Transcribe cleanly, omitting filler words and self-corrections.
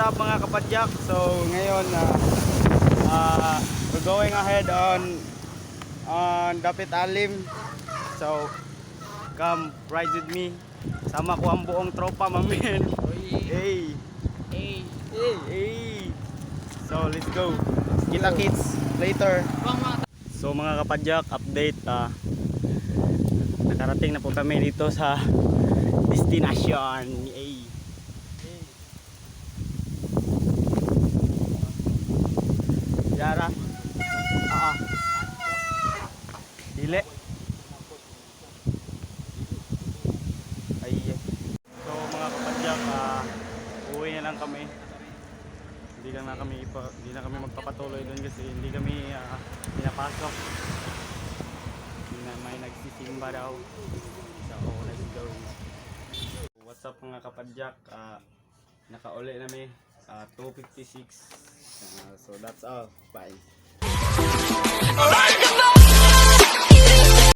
up mga kapadyak? So ngayon we're going ahead on Dapit Alim. So come ride with me. Sama ko ang buong tropa, mamen. Hey. Hey. Hey. Hey. So let's go. Kita kits later. So mga kapadyak, update. Nakarating na po kami dito sa destination. Hey. Yara. Dile. Ay. So mga kapadyak, uwi na lang kami. Hindi na kami magpapatuloy doon kasi hindi kami pinapasok. Hindi na may nagsisimba daw. So let's go. What's up mga kapadyak? Nakauli na 2:56. So that's all. Bye.